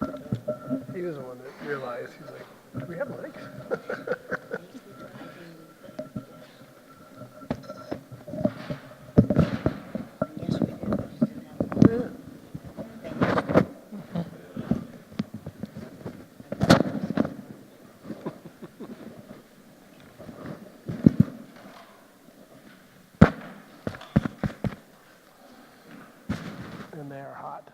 He was the one that realized, he's like, do we have mics? Yeah. And they are hot.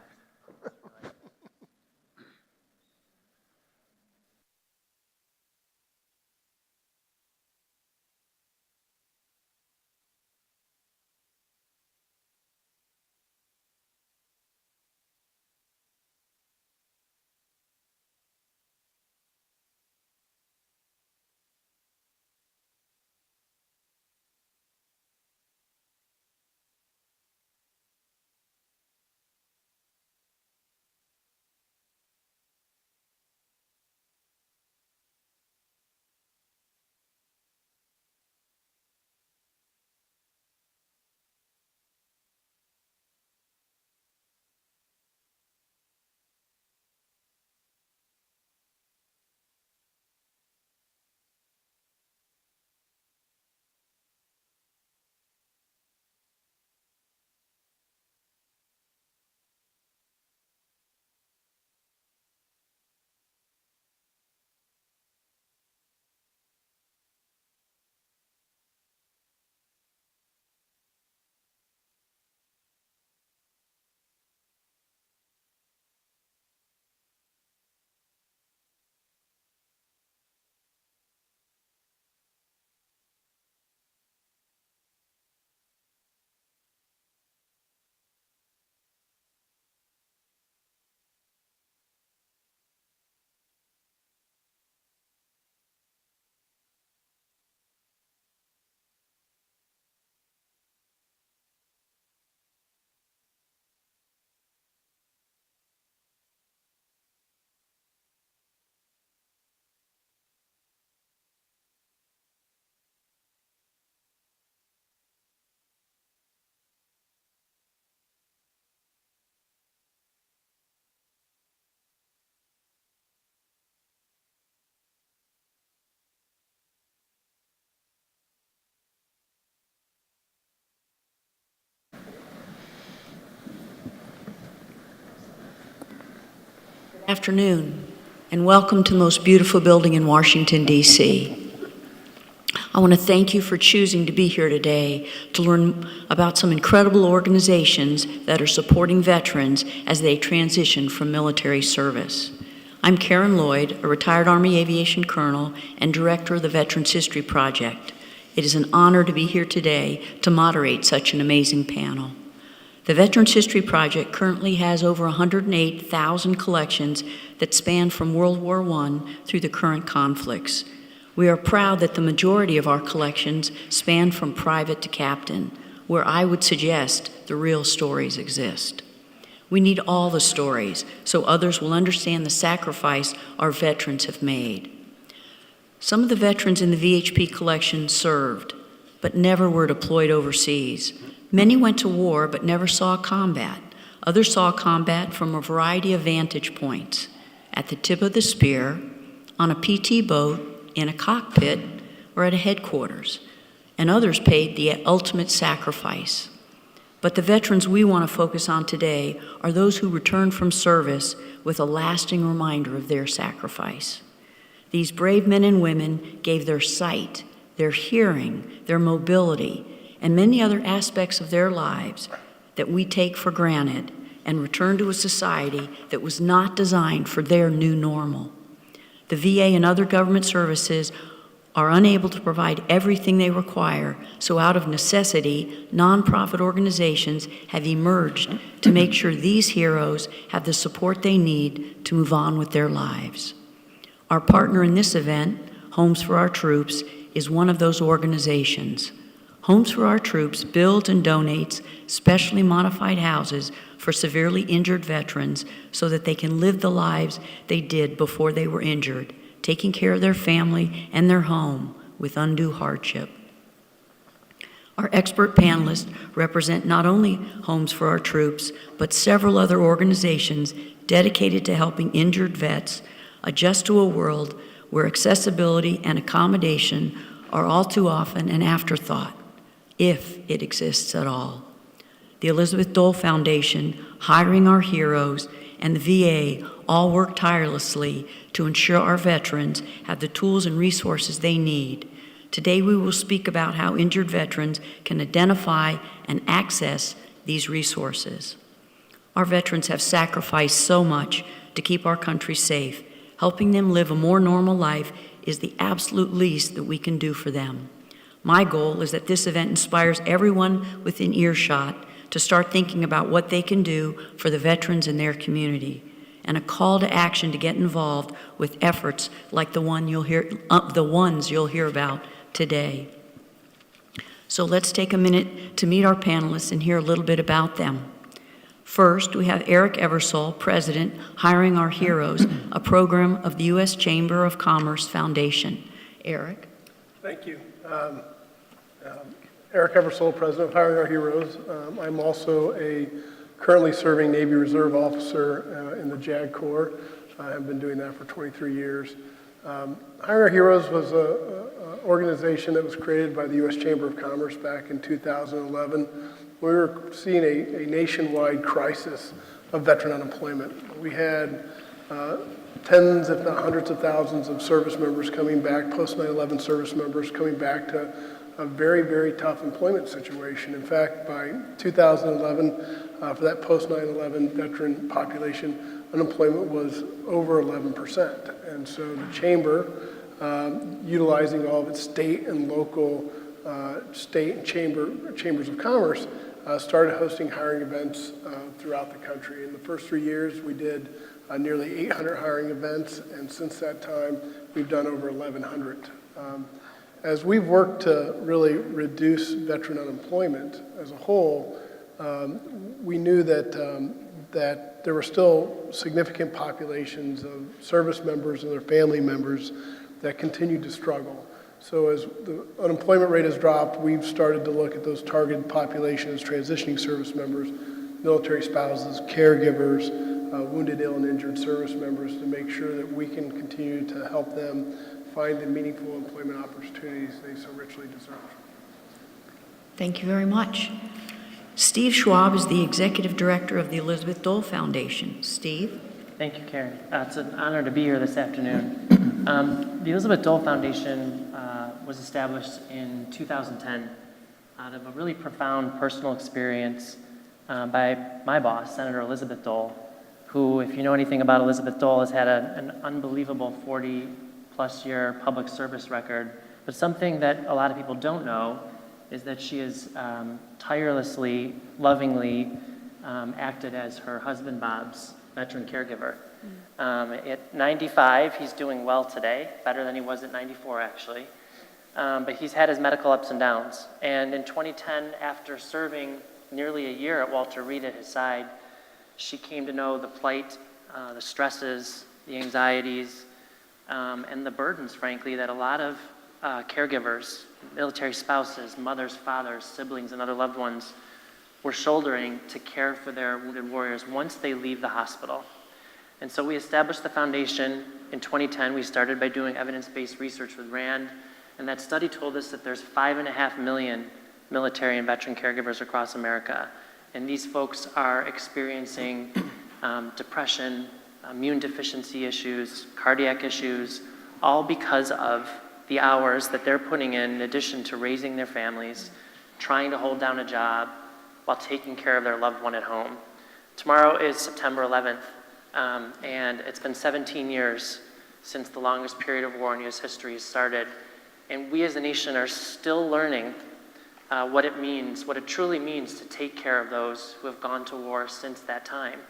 Afternoon, and welcome to the most beautiful building in Washington, D.C. I want to thank you for choosing to be here today to learn about some incredible organizations that are supporting veterans as they transition from military service. I'm Karen Lloyd, a retired Army Aviation Colonel and Director of the Veterans History Project. It is an honor to be here today to moderate such an amazing panel. The Veterans History Project currently has over 108,000 collections that span from World War I through the current conflicts. We are proud that the majority of our collections span from private to captain, where I would suggest the real stories exist. We need all the stories so others will understand the sacrifice our veterans have made. Some of the veterans in the VHP collection served, but never were deployed overseas. Many went to war but never saw combat. Others saw combat from a variety of vantage points, at the tip of the spear, on a PT boat, in a cockpit, or at a headquarters. And others paid the ultimate sacrifice. But the veterans we want to focus on today are those who returned from service with a lasting reminder of their sacrifice. These brave men and women gave their sight, their hearing, their mobility, and many other aspects of their lives that we take for granted and return to a society that was not designed for their new normal. The VA and other government services are unable to provide everything they require, so out of necessity, nonprofit organizations have emerged to make sure these heroes have the support they need to move on with their lives. Our partner in this event, Homes for Our Troops, is one of those organizations. Homes for Our Troops builds and donates specially modified houses for severely injured veterans so that they can live the lives they did before they were injured, taking care of their family and their home with undue hardship. Our expert panelists represent not only Homes for Our Troops, but several other organizations dedicated to helping injured vets adjust to a world where accessibility and accommodation are all too often an afterthought, if it exists at all. The Elizabeth Dole Foundation, Hiring Our Heroes, and the VA all work tirelessly to ensure our veterans have the tools and resources they need. Today we will speak about how injured veterans can identify and access these resources. Our veterans have sacrificed so much to keep our country safe. Helping them live a more normal life is the absolute least that we can do for them. My goal is that this event inspires everyone within earshot to start thinking about what they can do for the veterans in their community, and a call to action to get involved with efforts like the ones you'll hear about today. So let's take a minute to meet our panelists and hear a little bit about them. First, we have Eric Eversole, President, Hiring Our Heroes, a program of the U.S. Chamber of Commerce Foundation. Eric. Thank you. Eric Eversole, President of Hiring Our Heroes. I'm also a currently serving Navy Reserve officer in the JAG Corps. I have been doing that for 23 years. Hiring Our Heroes was an organization that was created by the U.S. Chamber of Commerce back in 2011. We were seeing a nationwide crisis of veteran unemployment. We had tens, if not hundreds of thousands of service members coming back, post 9/11 service members coming back to a very, very tough employment situation. In fact, by 2011, for that post 9/11 veteran population, unemployment was over 11%. And so the Chamber, utilizing all of its state and local state and chambers of commerce, started hosting hiring events throughout the country. In the first 3 years, we did nearly 800 hiring events, and since that time, we've done over 1,100. As we've worked to really reduce veteran unemployment as a whole, we knew that there were still significant populations of service members and their family members that continued to struggle. So as the unemployment rate has dropped, we've started to look at those targeted populations, transitioning service members, military spouses, caregivers, wounded, ill, and injured service members, to make sure that we can continue to help them find the meaningful employment opportunities they so richly deserve. Thank you very much. Steve Schwab is the Executive Director of the Elizabeth Dole Foundation. Steve? Thank you, Karen. It's an honor to be here this afternoon. The Elizabeth Dole Foundation was established in 2010 out of a really profound personal experience by my boss, Senator Elizabeth Dole, who, if you know anything about Elizabeth Dole, has had an unbelievable 40-plus year public service record. But something that a lot of people don't know is that she has tirelessly, lovingly acted as her husband Bob's veteran caregiver. At 95, he's doing well today, better than he was at 94 actually. But he's had his medical ups and downs. And in 2010, after serving nearly a year at Walter Reed at his side, she came to know the plight, the stresses, the anxieties, and the burdens, frankly, that a lot of caregivers, military spouses, mothers, fathers, siblings, and other loved ones were shouldering to care for their wounded warriors once they leave the hospital. And so we established the foundation in 2010. We started by doing evidence-based research with RAND, and that study told us that there's 5.5 million military and veteran caregivers across America. And these folks are experiencing depression, immune deficiency issues, cardiac issues, all because of the hours that they're putting in addition to raising their families, trying to hold down a job while taking care of their loved one at home. Tomorrow is September 11th, and it's been 17 years since the longest period of war in U.S. history has started. And we as a nation are still learning what it truly means to take care of those who have gone to war since that time.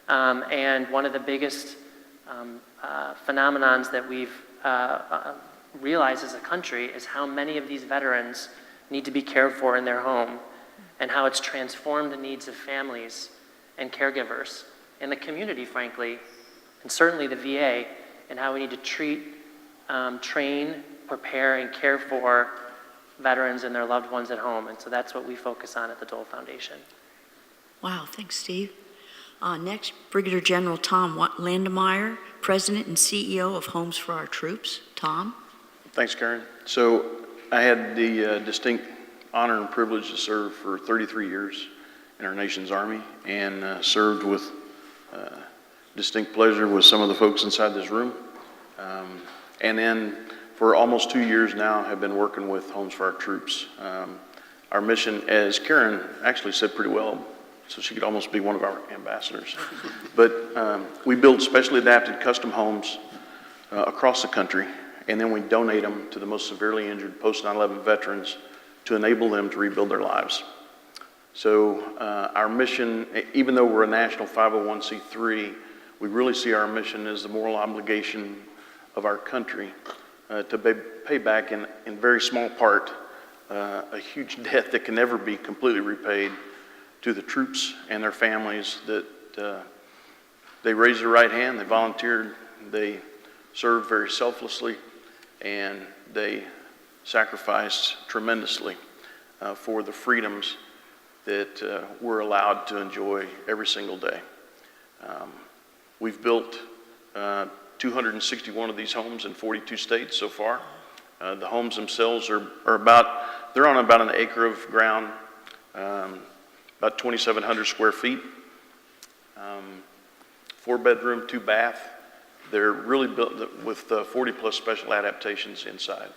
And one of the biggest phenomenons that we've realized as a country is how many of these veterans need to be cared for in their home, and how it's transformed the needs of families and caregivers and the community, frankly, and certainly the VA, and how we need to treat, train, prepare, and care for veterans and their loved ones at home. And so that's what we focus on at the Dole Foundation. Wow, thanks, Steve. Next, Brigadier General Tom Landemeyer, President and CEO of Homes for Our Troops. Tom? Thanks, Karen. So I had the distinct honor and privilege to serve for 33 years in our nation's Army, and served with distinct pleasure with some of the folks inside this room. And then for almost 2 years now, have been working with Homes for Our Troops. Our mission, as Karen actually said pretty well, so she could almost be one of our ambassadors. But we build specially adapted custom homes across the country, and then we donate them to the most severely injured post 9/11 veterans to enable them to rebuild their lives. So our mission, even though we're a national 501c3, we really see our mission as the moral obligation of our country to pay back in very small part a huge debt that can never be completely repaid to the troops and their families that they raised their right hand, they volunteered, they served very selflessly, and they sacrificed tremendously for the freedoms that we're allowed to enjoy every single day. We've built 261 of these homes in 42 states so far. The homes themselves are they're on about an acre of ground, about 2,700 square feet, 4-bedroom, 2-bath. They're really built with 40 plus special adaptations inside.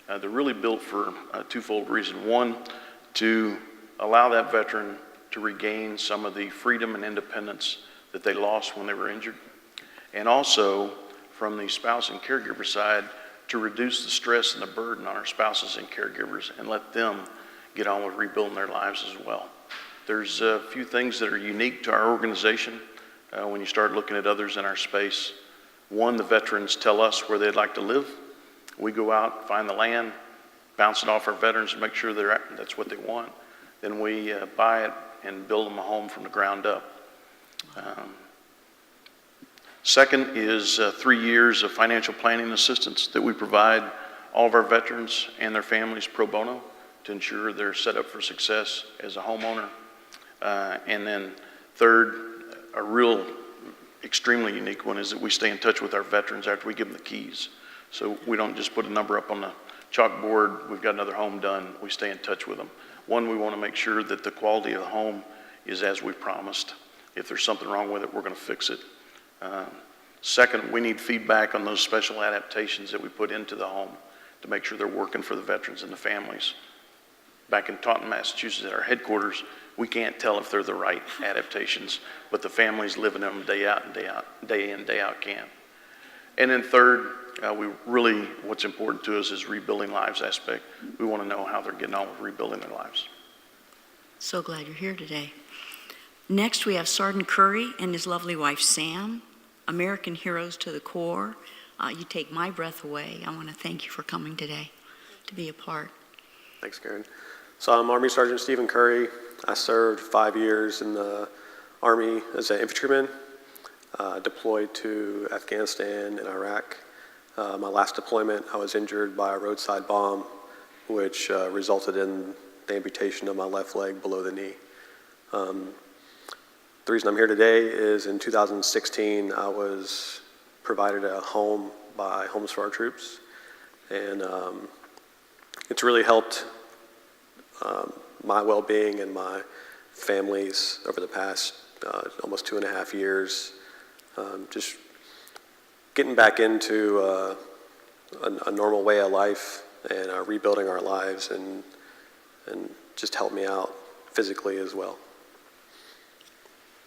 They're really built for a twofold reason. One, to allow that veteran to regain some of the freedom and independence that they lost when they were injured. And also, from the spouse and caregiver side, to reduce the stress and the burden on our spouses and caregivers and let them get on with rebuilding their lives as well. There's a few things that are unique to our organization when you start looking at others in our space. One, the veterans tell us where they'd like to live. We go out, find the land, bounce it off our veterans and make sure that's what they want. Then we buy it and build them a home from the ground up. Second is 3 years of financial planning assistance that we provide all of our veterans and their families pro bono to ensure they're set up for success as a homeowner. And then third, a real extremely unique one is that we stay in touch with our veterans after we give them the keys. So we don't just put a number up on the chalkboard, we've got another home done, we stay in touch with them. One, we want to make sure that the quality of the home is as we promised. If there's something wrong with it, we're going to fix it. Second, we need feedback on those special adaptations that we put into the home to make sure they're working for the veterans and the families. Back in Taunton, Massachusetts, at our headquarters, we can't tell if they're the right adaptations, but the families living them day out and day out, day in, day out can. And then third, what's important to us is rebuilding lives aspect. We want to know how they're getting on with rebuilding their lives. So glad you're here today. Next, we have Sgt Curry and his lovely wife, Sam, American heroes to the core. You take my breath away. I want to thank you for coming today to be a part. Thanks, Karen. So I'm Army Sgt Stephen Curry. I served 5 years in the Army as an infantryman, deployed to Afghanistan and Iraq. My last deployment, I was injured by a roadside bomb, which resulted in the amputation of my left leg below the knee. The reason I'm here today is in 2016, I was provided a home by Homes for Our Troops, and it's really helped my well-being and my family's over the past almost 2.5 years. Just getting back into a normal way of life and rebuilding our lives and just help me out physically as well.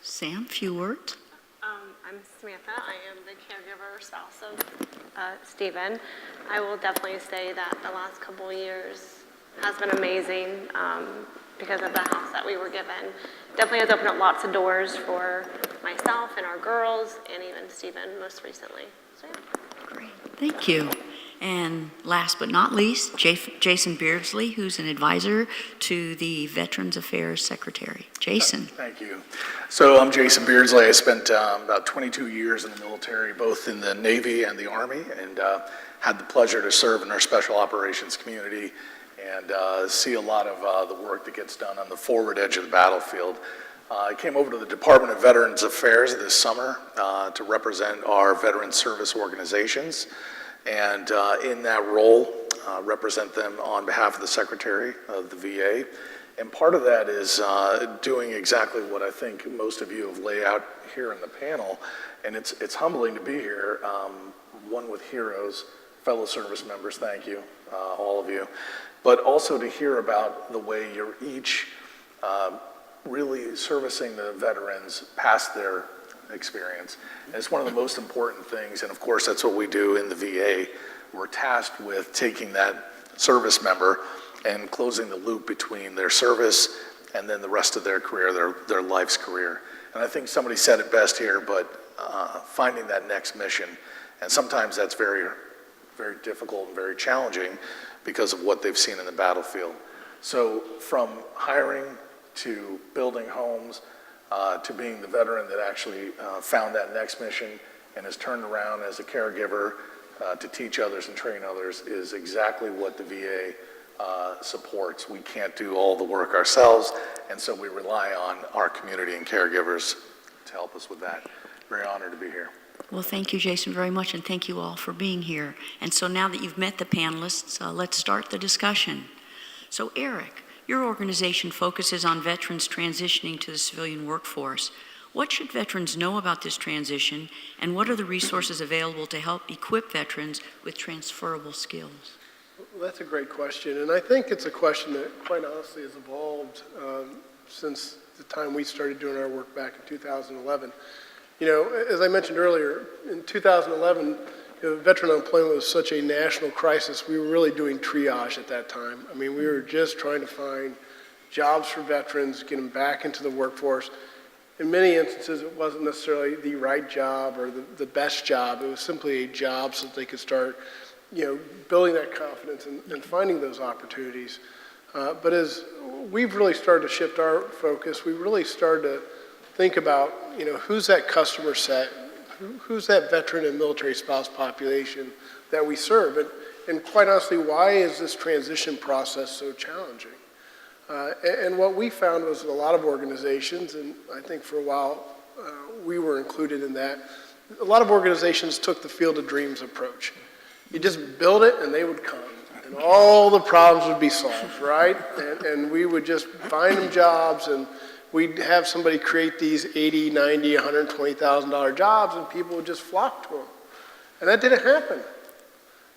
Sam, few words. I'm Samantha. I am the caregiver spouse of Stephen. I will definitely say that the last couple of years has been amazing because of the house that we were given. Definitely has opened up lots of doors for myself and our girls and even Stephen most recently. So yeah. Great, thank you. And last but not least, Jason Beardsley, who's an advisor to the Veterans Affairs Secretary. Jason. Thank you. So I'm Jason Beardsley. I spent about 22 years in the military, both in the Navy and the Army, and had the pleasure to serve in our special operations community and see a lot of the work that gets done on the forward edge of the battlefield. I came over to the Department of Veterans Affairs this summer to represent our veteran service organizations, and in that role, represent them on behalf of the Secretary of the VA. And part of that is doing exactly what I think most of you have laid out here in the panel, and it's humbling to be here, one with heroes, fellow service members, thank you, all of you, but also to hear about the way you're each really servicing the veterans past their experience. And it's one of the most important things, and of course that's what we do in the VA. We're tasked with taking that service member and closing the loop between their service and then the rest of their career, their life's career. And I think somebody said it best here, but finding that next mission, and sometimes that's very, very difficult and very challenging because of what they've seen in the battlefield. So from hiring to building homes, to being the veteran that actually found that next mission and has turned around as a caregiver to teach others and train others is exactly what the VA supports. We can't do all the work ourselves, and so we rely on our community and caregivers to help us with that. Very honored to be here. Well, thank you, Jason, very much, and thank you all for being here. And so now that you've met the panelists, let's start the discussion. So Eric, your organization focuses on veterans transitioning to the civilian workforce. What should veterans know about this transition, and what are the resources available to help equip veterans with transferable skills? Well, that's a great question, and I think it's a question that quite honestly has evolved since the time we started doing our work back in 2011. You know, as I mentioned earlier, in 2011, veteran unemployment was such a national crisis. We were really doing triage at that time. I mean, we were just trying to find jobs for veterans, get them back into the workforce. In many instances, it wasn't necessarily the right job or the best job. It was simply a job so that they could start, building that confidence and finding those opportunities. But as we've really started to shift our focus, we really started to think about, who's that customer set, who's that veteran and military spouse population that we serve, and quite honestly, why is this transition process so challenging? And what we found was that a lot of organizations, and I think for a while we were included in that, a lot of organizations took the Field of Dreams approach. You just build it and they would come, and all the problems would be solved, right? And we would just find them jobs, and we'd have somebody create these $80, $90, $120,000 jobs, and people would just flock to them. And that didn't happen.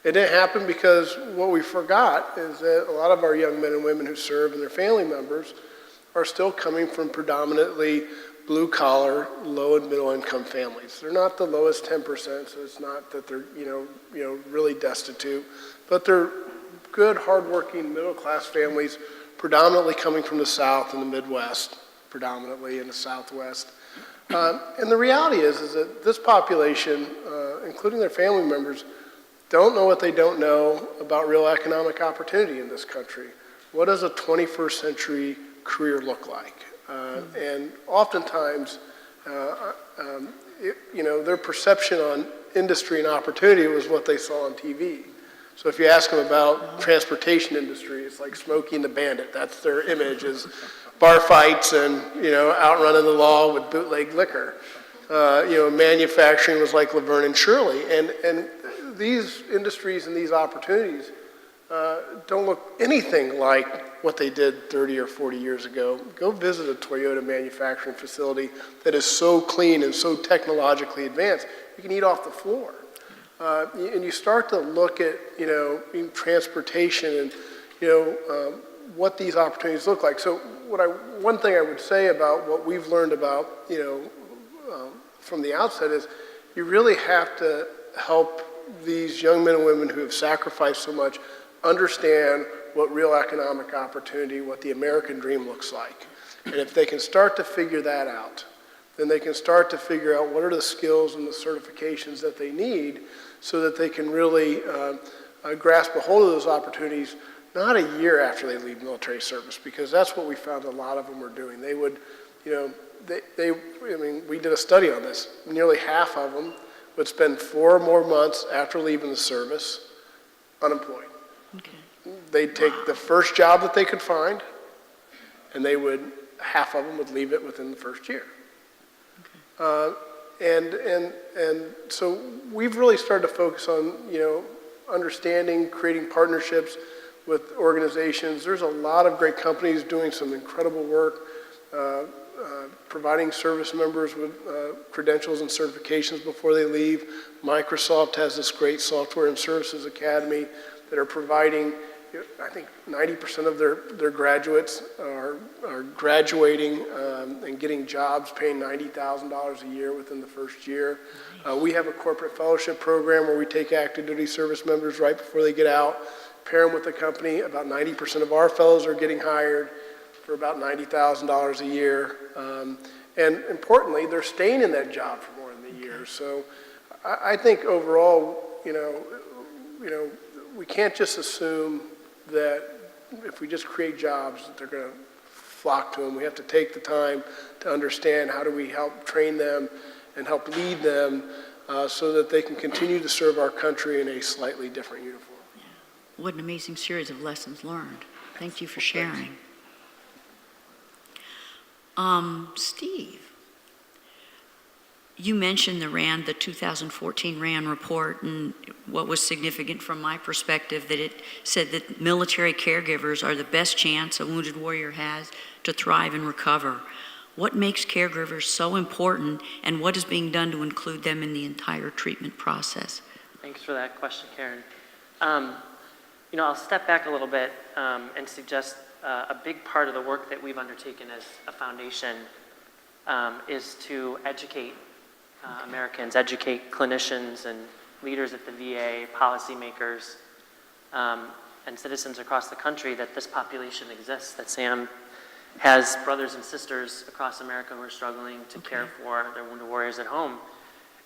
It didn't happen because what we forgot is that a lot of our young men and women who serve and their family members are still coming from predominantly blue-collar, low and middle-income families. They're not the lowest 10%, so it's not that they're really destitute, but they're good, hardworking, middle-class families, predominantly coming from the South and the Midwest, predominantly in the Southwest. And the reality is that this population, including their family members, don't know what they don't know about real economic opportunity in this country. What does a 21st century career look like? And oftentimes, their perception on industry and opportunity was what they saw on TV. So if you ask them about transportation industry, it's like Smokey and the Bandit. That's their image, is bar fights and, outrunning the law with bootleg liquor. Manufacturing was like Laverne and Shirley. And these industries and these opportunities don't look anything like what they did 30 or 40 years ago. Go visit a Toyota manufacturing facility that is so clean and so technologically advanced, you can eat off the floor. And you start to look at, in transportation and, what these opportunities look like. So one thing I would say about what we've learned about, from the outset is you really have to help these young men and women who have sacrificed so much understand what real economic opportunity, what the American dream looks like. And if they can start to figure that out, then they can start to figure out what are the skills and the certifications that they need so that they can really grasp a hold of those opportunities, not a year after they leave military service, because that's what we found a lot of them were doing. They would, we did a study on this. Nearly half of them would spend 4 more months after leaving the service unemployed. Okay. they'd take the first job that they could find, and half of them would leave it within the first year. And so we've really started to focus on, understanding, creating partnerships with organizations. There's a lot of great companies doing some incredible work, providing service members with credentials and certifications before they leave. Microsoft has this great software and services academy that are providing, I think 90% of their graduates are graduating and getting jobs paying $90,000 a year within the first year. We have a corporate fellowship program where we take active duty service members right before they get out, pair them with a company. About 90% of our fellows are getting hired for about $90,000 a year. And importantly, they're staying in that job for more than a year. So I think overall, we can't just assume that if we just create jobs that they're going to flock to them. We have to take the time to understand how do we help train them and help lead them so that they can continue to serve our country in a slightly different uniform. Yeah. What an amazing series of lessons learned. Thank you for sharing. Steve, you mentioned the 2014 RAND report, and what was significant from my perspective that it said that military caregivers are the best chance a wounded warrior has to thrive and recover. What makes caregivers so important, and what is being done to include them in the entire treatment process? Thanks for that question, Karen. I'll step back a little bit and suggest a big part of the work that we've undertaken as a foundation is to educate Americans, educate clinicians and leaders at the VA, policymakers, and citizens across the country that this population exists, that Sam has brothers and sisters across America who are struggling to care for their wounded warriors at home.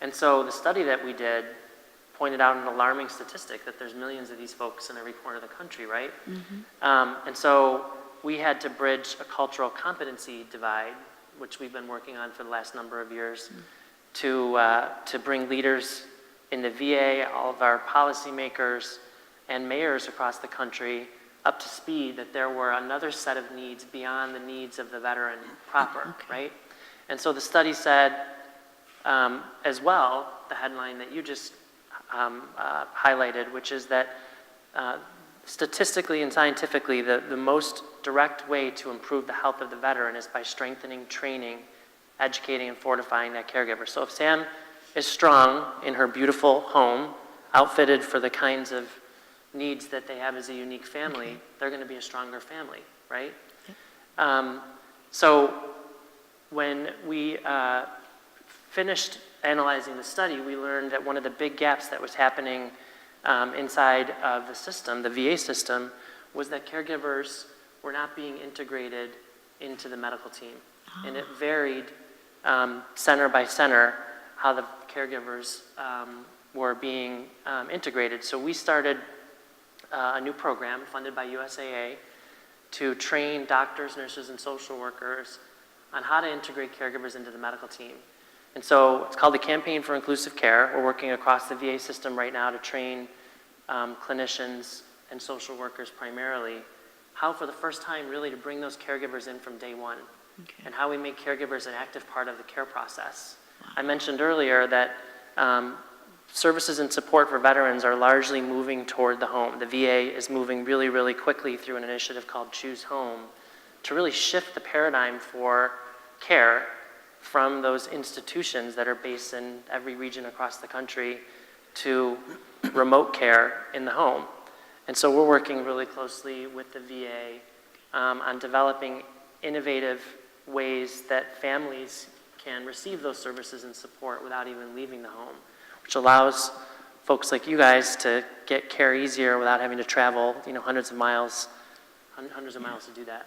And so the study that we did pointed out an alarming statistic that there's millions of these folks in every corner of the country, right? And so we had to bridge a cultural competency divide, which we've been working on for the last number of years, to bring leaders in the VA, all of our policymakers and mayors across the country up to speed that there were another set of needs beyond the needs of the veteran proper, right? And so the study said, as well, the headline that you just highlighted, which is that statistically and scientifically, the most direct way to improve the health of the veteran is by strengthening, training, educating, and fortifying that caregiver. So if Sam is strong in her beautiful home, outfitted for the kinds of needs that they have as a unique family, they're going to be a stronger family, right? So when we finished analyzing the study, we learned that one of the big gaps that was happening inside of the system, the VA system, was that caregivers were not being integrated into the medical team. And it varied center by center how the caregivers were being integrated. So we started a new program funded by USAA to train doctors, nurses, and social workers on how to integrate caregivers into the medical team. And so it's called the Campaign for Inclusive Care. We're working across the VA system right now to train clinicians and social workers primarily, how for the first time really to bring those caregivers in from day one, and how we make caregivers an active part of the care process. I mentioned earlier that services and support for veterans are largely moving toward the home. The VA is moving really, really quickly through an initiative called Choose Home to really shift the paradigm for care from those institutions that are based in every region across the country to remote care in the home. And so we're working really closely with the VA on developing innovative ways that families can receive those services and support without even leaving the home, which allows folks like you guys to get care easier without having to travel, hundreds of miles to do that.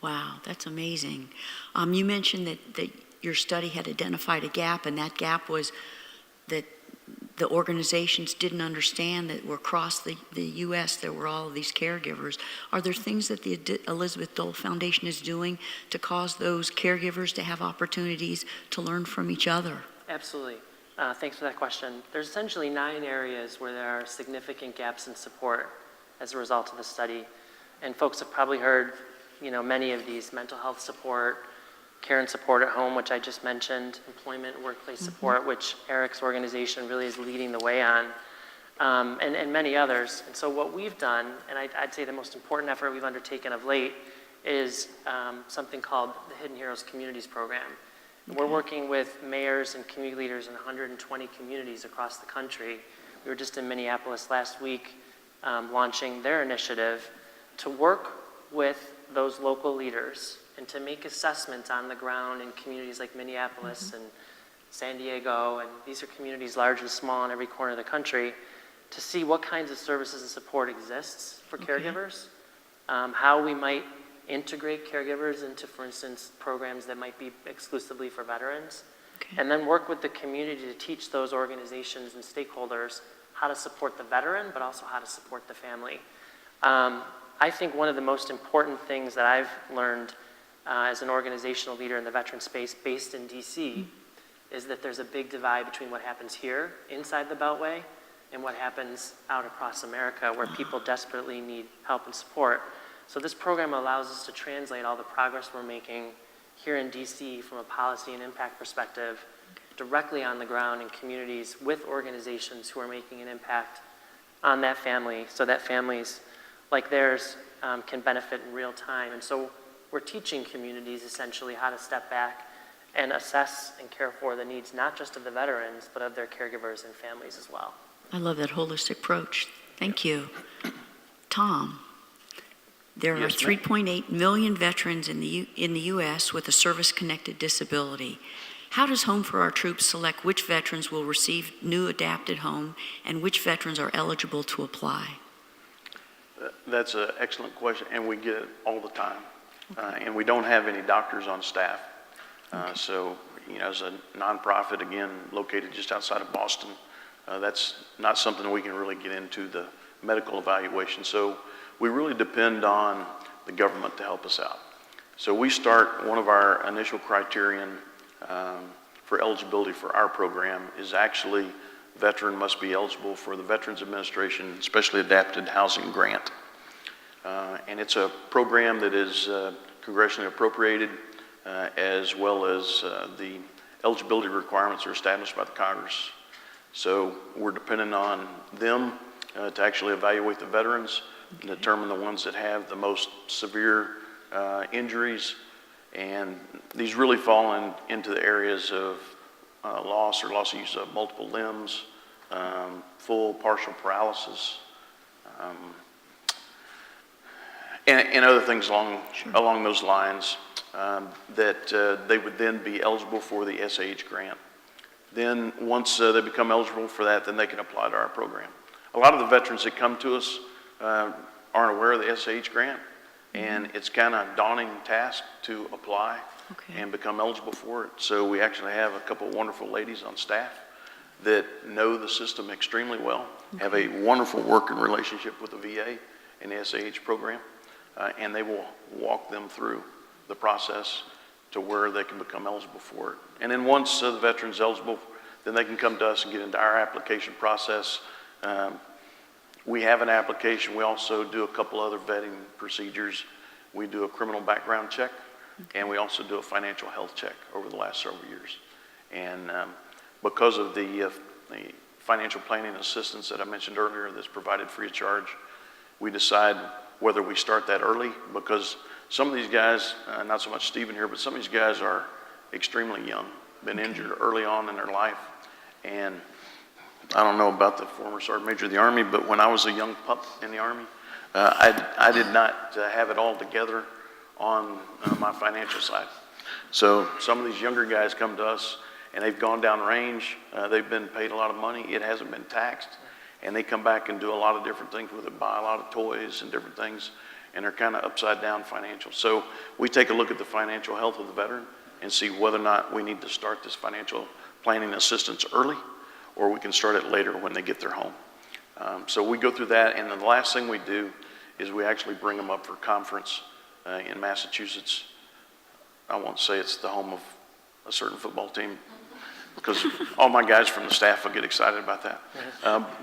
Wow, that's amazing. You mentioned that your study had identified a gap, and that gap was that the organizations didn't understand that across the U.S. there were all of these caregivers. Are there things that the Elizabeth Dole Foundation is doing to cause those caregivers to have opportunities to learn from each other? Absolutely. Thanks for that question. There's essentially 9 areas where there are significant gaps in support as a result of the study. And folks have probably heard, many of these: mental health support, care and support at home, which I just mentioned, employment and workplace support, which Eric's organization really is leading the way on, and many others. And so what we've done, and I'd say the most important effort we've undertaken of late, is something called the Hidden Heroes Communities Program. We're working with mayors and community leaders in 120 communities across the country. We were just in Minneapolis last week launching their initiative to work with those local leaders and to make assessments on the ground in communities like Minneapolis and San Diego, and these are communities large and small in every corner of the country, to see what kinds of services and support exists for caregivers, how we might integrate caregivers into, for instance, programs that might be exclusively for veterans, and then work with the community to teach those organizations and stakeholders how to support the veteran, but also how to support the family. I think one of the most important things that I've learned as an organizational leader in the veteran space based in DC is that there's a big divide between what happens here inside the Beltway and what happens out across America, where people desperately need help and support. So this program allows us to translate all the progress we're making here in DC from a policy and impact perspective directly on the ground in communities with organizations who are making an impact on that family, so that families like theirs can benefit in real time. And so we're teaching communities essentially how to step back and assess and care for the needs not just of the veterans, but of their caregivers and families as well. I love that holistic approach. Thank you. Tom, there are 3.8 million veterans in the U.S. with a service-connected disability. How does Home for Our Troops select which veterans will receive new adapted home and which veterans are eligible to apply? That's an excellent question, and we get it all the time. And we don't have any doctors on staff. So, as a nonprofit, again, located just outside of Boston, that's not something we can really get into the medical evaluation. So we really depend on the government to help us out. So we start, one of our initial criterion for eligibility for our program is actually veteran must be eligible for the Veterans Administration Specially Adapted Housing Grant. And it's a program that is congressionally appropriated, as well as the eligibility requirements are established by the Congress. So we're dependent on them to actually evaluate the veterans and determine the ones that have the most severe injuries. And these really fall into the areas of loss or loss of use of multiple limbs, full, partial paralysis, and other things along those lines, that they would then be eligible for the SAH grant. Then once they become eligible for that, then they can apply to our program. A lot of the veterans that come to us aren't aware of the SAH grant, and it's kind of a daunting task to apply and become eligible for it. So we actually have a couple of wonderful ladies on staff that know the system extremely well, have a wonderful working relationship with the VA and the SAH program, and they will walk them through the process to where they can become eligible for it. And then once the veteran's eligible, then they can come to us and get into our application process. We have an application. We also do a couple other vetting procedures. We do a criminal background check, and we also do a financial health check over the last several years. And because of the financial planning assistance that I mentioned earlier that's provided free of charge, we decide whether we start that early, because some of these guys, not so much Stephen here, but some of these guys are extremely young, been injured early on in their life. And I don't know about the former Sergeant Major of the Army, but when I was a young pup in the Army, I did not have it all together on my financial side. So some of these younger guys come to us, and they've gone down range, they've been paid a lot of money, it hasn't been taxed, and they come back and do a lot of different things with it, buy a lot of toys and different things, and they're kind of upside down financial. So we take a look at the financial health of the veteran and see whether or not we need to start this financial planning assistance early, or we can start it later when they get their home. So we go through that, and then the last thing we do is we actually bring them up for conference in Massachusetts. I won't say it's the home of a certain football team, because all my guys from the staff will get excited about that.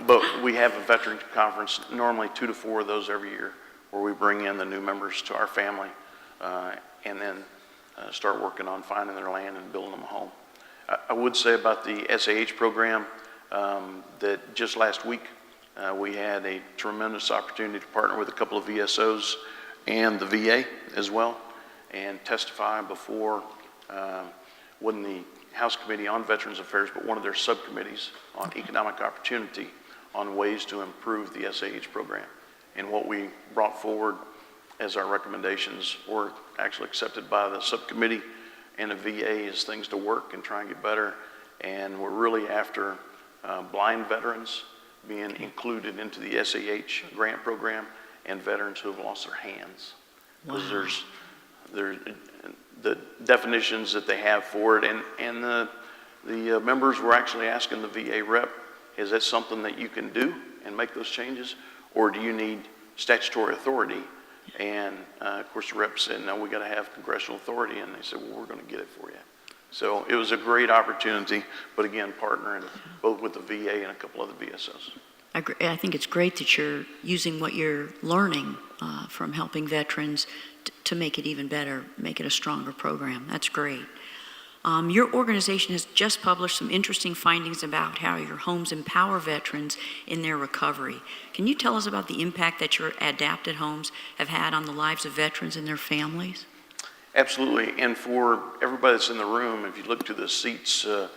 But we have a veteran conference, normally 2 to 4 of those every year, where we bring in the new members to our family and then start working on finding their land and building them a home. I would say about the SAH program that just last week we had a tremendous opportunity to partner with a couple of VSOs and the VA as well, and testify before when the House Committee on Veterans Affairs, but one of their subcommittees on economic opportunity on ways to improve the SAH program. And what we brought forward as our recommendations were actually accepted by the subcommittee and the VA as things to work and try and get better. And we're really after blind veterans being included into the SAH grant program and veterans who have lost their hands. Because there's the definitions that they have for it, and the members were actually asking the VA rep, is that something that you can do and make those changes, or do you need statutory authority? And of course the rep said, no, we got to have congressional authority, and they said, well, we're going to get it for you. So it was a great opportunity, but again, partnering both with the VA and a couple other VSOs. I think it's great that you're using what you're learning from helping veterans to make it even better, make it a stronger program. That's great. Your organization has just published some interesting findings about how your homes empower veterans in their recovery. Can you tell us about the impact that your adapted homes have had on the lives of veterans and their families? Absolutely, and for everybody that's in the room, if you look to the seats to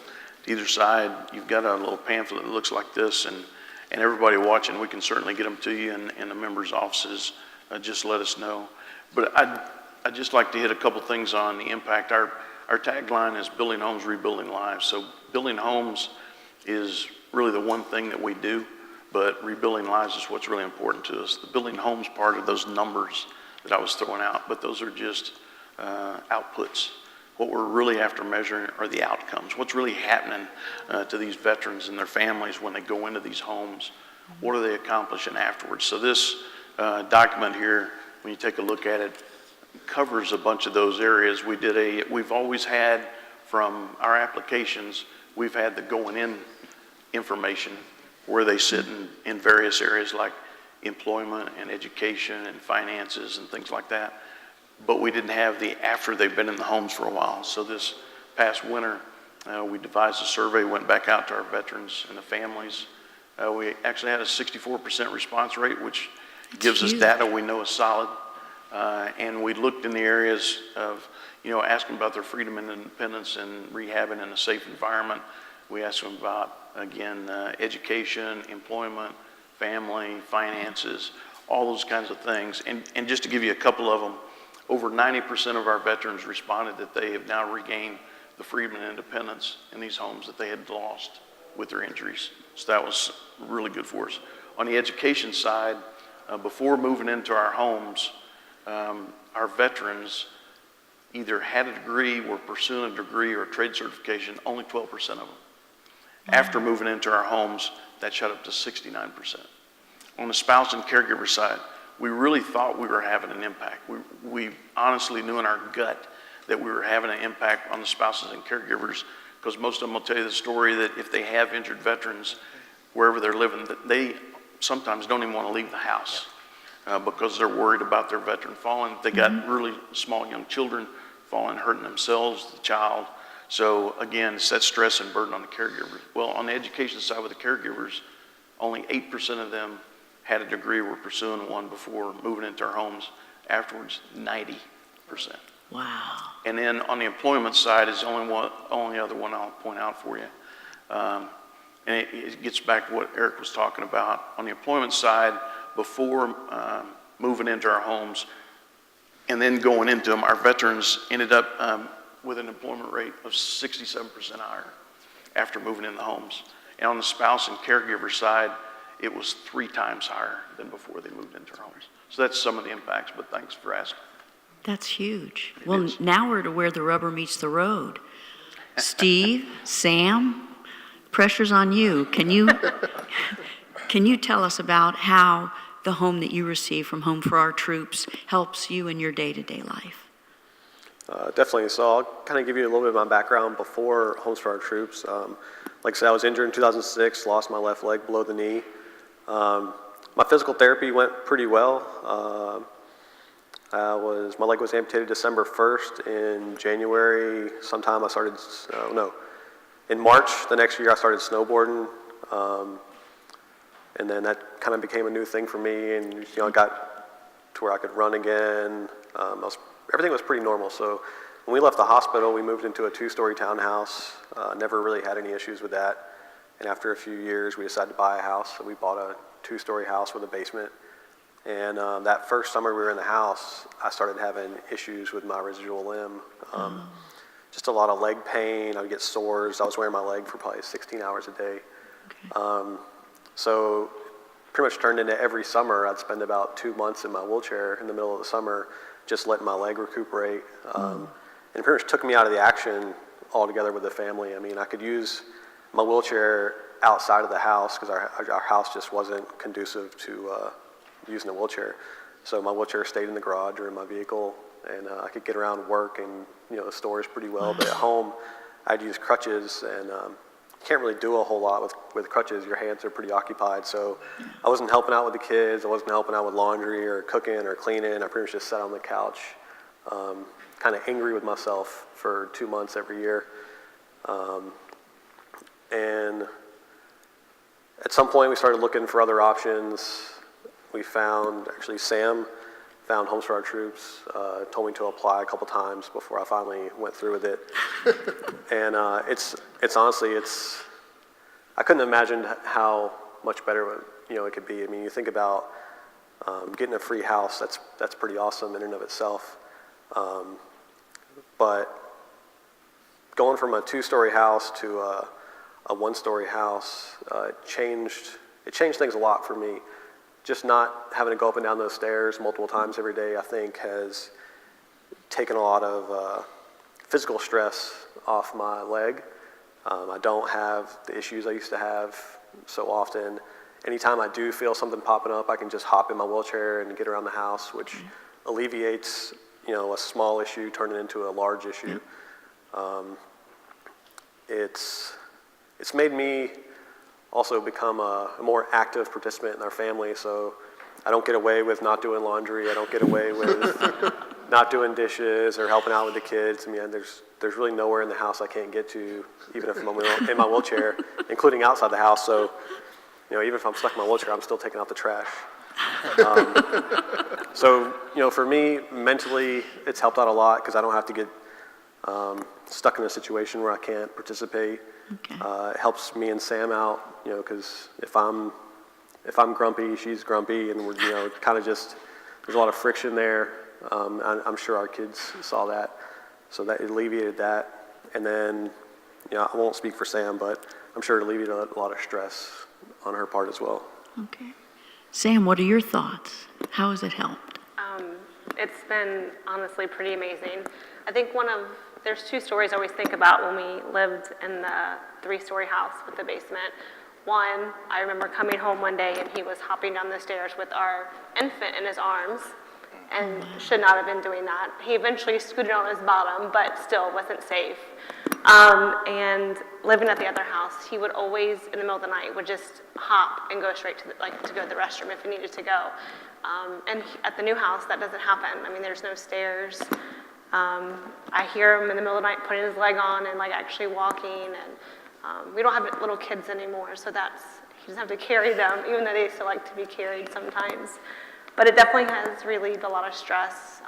either side, you've got a little pamphlet that looks like this, and everybody watching, we can certainly get them to you in the members' offices. Just let us know. But I'd just like to hit a couple things on the impact. Our tagline is building homes, rebuilding lives. So building homes is really the one thing that we do, but rebuilding lives is what's really important to us. The building homes part of those numbers that I was throwing out, but those are just outputs. What we're really after measuring are the outcomes. What's really happening to these veterans and their families when they go into these homes? What are they accomplishing afterwards? So this document here, when you take a look at it, covers a bunch of those areas. We've always had, from our applications, we've had the going in information where they sit in various areas like employment and education and finances and things like that. But we didn't have the after they've been in the homes for a while. So this past winter, we devised a survey, went back out to our veterans and the families. We actually had a 64% response rate, which gives us data we know is solid. And we looked in the areas of, asking about their freedom and independence and rehabbing in a safe environment. We asked them about, again, education, employment, family, finances, all those kinds of things. And just to give you a couple of them, over 90% of our veterans responded that they have now regained the freedom and independence in these homes that they had lost with their injuries. So that was really good for us. On the education side, before moving into our homes, our veterans either had a degree, were pursuing a degree or a trade certification, only 12% of them. After moving into our homes, that shot up to 69%. On the spouse and caregiver side, we really thought we were having an impact. We honestly knew in our gut that we were having an impact on the spouses and caregivers, because most of them will tell you the story that if they have injured veterans, wherever they're living, that they sometimes don't even want to leave the house because they're worried about their veteran falling. They got really small young children falling, hurting themselves, the child. So again, it's that stress and burden on the caregivers. Well, on the education side with the caregivers, only 8% of them had a degree, were pursuing one before moving into our homes. Afterwards, 90%. Wow. And then on the employment side is the only other one I'll point out for you. And it gets back to what Eric was talking about. On the employment side, before moving into our homes and then going into them, our veterans ended up with an employment rate of 67% higher after moving in the homes. And on the spouse and caregiver side, it was 3 times higher than before they moved into our homes. So that's some of the impacts, but thanks for asking. That's huge. Well, now we're to where the rubber meets the road. Steve, Sam, pressure's on you. Can you tell us about how the home that you receive from Home for Our Troops helps you in your day-to-day life? Definitely. So I'll kind of give you a little bit of my background before Homes for Our Troops. Like I said, I was injured in 2006, lost my left leg below the knee. My physical therapy went pretty well. My leg was amputated December 1st. In January, sometime I started, in March the next year I started snowboarding. And then that kind of became a new thing for me, and I got to where I could run again. Everything was pretty normal. So when we left the hospital, we moved into a 2-story townhouse. Never really had any issues with that. And after a few years, we decided to buy a house. So we bought a 2-story house with a basement. And that first summer we were in the house, I started having issues with my residual limb. Just a lot of leg pain. I would get sores. I was wearing my leg for probably 16 hours a day. Okay. So pretty much turned into every summer, I'd spend about 2 months in my wheelchair in the middle of the summer, just letting my leg recuperate. And it pretty much took me out of the action altogether with the family. I mean, I could use my wheelchair outside of the house because our house just wasn't conducive to using a wheelchair. So my wheelchair stayed in the garage or in my vehicle, and I could get around work and the stores pretty well. But at home, I'd use crutches, and can't really do a whole lot with crutches. Your hands are pretty occupied. So I wasn't helping out with the kids. I wasn't helping out with laundry or cooking or cleaning. I pretty much just sat on the couch, kind of angry with myself for 2 months every year. And at some point we started looking for other options. We found, actually Sam found Homes for Our Troops, told me to apply a couple times before I finally went through with it. And it's honestly, I couldn't imagine how much better it could be. I mean, you think about getting a free house, that's pretty awesome in and of itself. But going from a 2-story house to a 1-story house, it changed things a lot for me. Just not having to go up and down those stairs multiple times every day, I think, has taken a lot of physical stress off my leg. I don't have the issues I used to have so often. Anytime I do feel something popping up, I can just hop in my wheelchair and get around the house, which alleviates, a small issue turning into a large issue. It's made me also become a more active participant in our family. So I don't get away with not doing laundry. I don't get away with not doing dishes or helping out with the kids. I mean, there's really nowhere in the house I can't get to, even if I'm in my wheelchair, including outside the house. So, even if I'm stuck in my wheelchair, I'm still taking out the trash. So, for me, mentally, it's helped out a lot because I don't have to get stuck in a situation where I can't participate. Okay. It helps me and Sam out, because if I'm grumpy, she's grumpy, and we're, kind of just, there's a lot of friction there. I'm sure our kids saw that, so that alleviated that. And then, I won't speak for Sam, but I'm sure it alleviated a lot of stress on her part as well. Okay. Sam, what are your thoughts? How has it helped? It's been honestly pretty amazing. I think there's 2 stories I always think about when we lived in the 3-story house with the basement. One, I remember coming home one day and he was hopping down the stairs with our infant in his arms and should not have been doing that. He eventually scooted on his bottom, but still wasn't safe. And living at the other house, he would always, in the middle of the night, would just hop and go straight to go to the restroom if he needed to go. And at the new house, that doesn't happen. I mean, there's no stairs. I hear him in the middle of the night putting his leg on and actually walking, and we don't have little kids anymore, so he doesn't have to carry them, even though they still like to be carried sometimes. But it definitely has relieved a lot of stress.